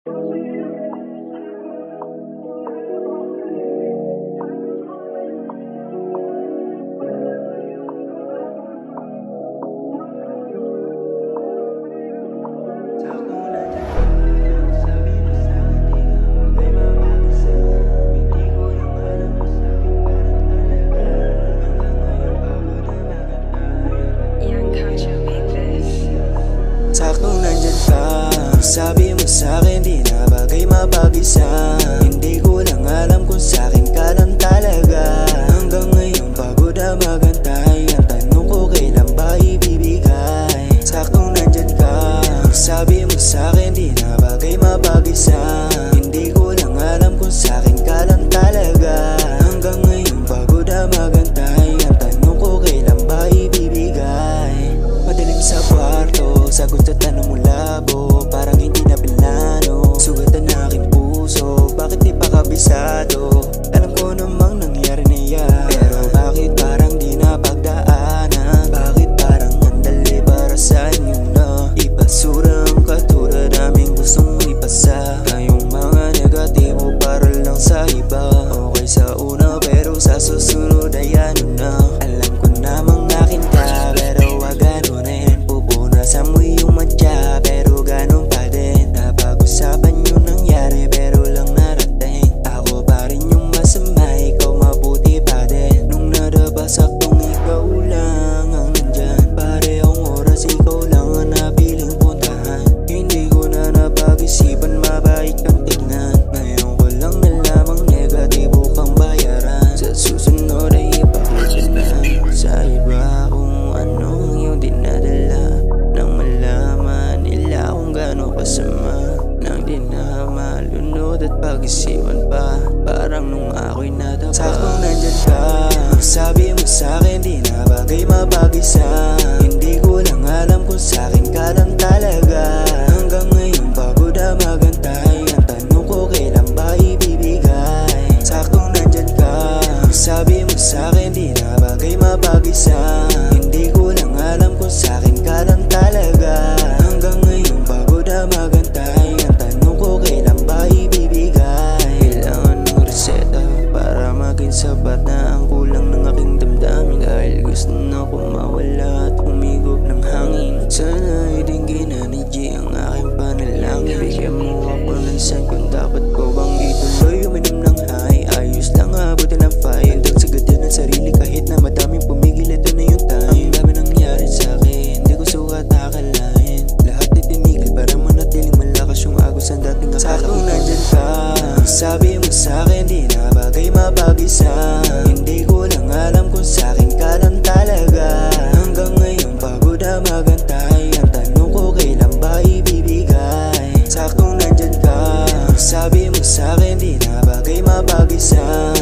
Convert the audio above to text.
Saktong nandyan ka, sabi mo sa'kin di na bagay mapag-isa. Hindi ko lang alam kung sa'kin ka lang talaga. Hanggang ngayon pagod na magantay, ang tanong ko kailan ba ibibigay. Saktong nandyan ka, sabi mo sa'kin di na bagay mapag-isa. Hindi ko lang alam kung sa'kin ka lang talaga. Hanggang ngayon pagod na magantay, ang tanong ko kailan ba ibibigay. Madilim sa kwarto, sagot sa tanong mo labo, parang hindi na pinlano. Sugatan na aking puso, bakit di pa kabisado? Alam ko namang nangyari na yan, pero bakit parang di na pagdaanan? Bakit parang andali para sa inyo na ipasura ang katulad naming gustong ipasa? Kayong mga negatibo para lang sa iba. Okay sa una pero sa susunod ay ano na. Alam ko namang akin ka, pero wag ganunin. Pupunasan mo yung matya, pero ganun pa din. Napag-usapan yung nangyari, pero lang narating. Ako pa rin yung masama, ikaw mabuti pa din. Nung nadaba saktong ikaw lang ang nandyan. Parehong oras, ikaw lang ang napiling puntahan. Hindi ko na napag-isipan, mabait kang tignan. Ngayon ko lang nalamang negatibo kang bayaran. Sa susunod ay ipakita sa iba kung ano yung dinadala, nang malaman nila kung gano'ng kasama. Nang di na malunod at pag-isipan pa, parang nung ako'y nadapa. Saktong nandyan ka, sabi mo sa'kin di na bagay mapag-isa. Hindi ko lang alam kung sa'kin ka lang talaga. Hanggang ngayon pagod na magantay, ang tanong ko kailan ba ibibigay. Saktong nandyan ka, sabi mo sa'kin di na bagay mapag-isa. Hindi ko lang alam kung sa'kin ka lang talaga. Hanggang ngayon pagod na magantay, ang tanong ko kailan ba ibibigay. Kailangan ng reseta para maging sapat na ang kulang ng aking damdamin. Dahil gusto na ko mawala at humigop ng hangin. Sana ay dinggin na ni G ang aking panalangin. Bigyan mo ako ng sign kung dapat ko bang ituloy. Uminom ng high, ayos lang abutin ang file. Dagsagatin ang sarili kahit na madaming pumigil, ito na yung time. Ang dami nangyari sa'kin, hindi ko sukat akalain. Lahat ay tinigil para manatiling malakas yung agos ang dating akala. Saktong nandyan ka, sabi mo sa'kin di na bagay mapag-isa. Hindi ko lang alam kung sa'kin ka lang talaga. Hanggang ngayon pagod na magantay, ang tanong ko kailan ba ibibigay. Saktong nandyan ka, sabi mo sa'kin di na bagay mapag-isa.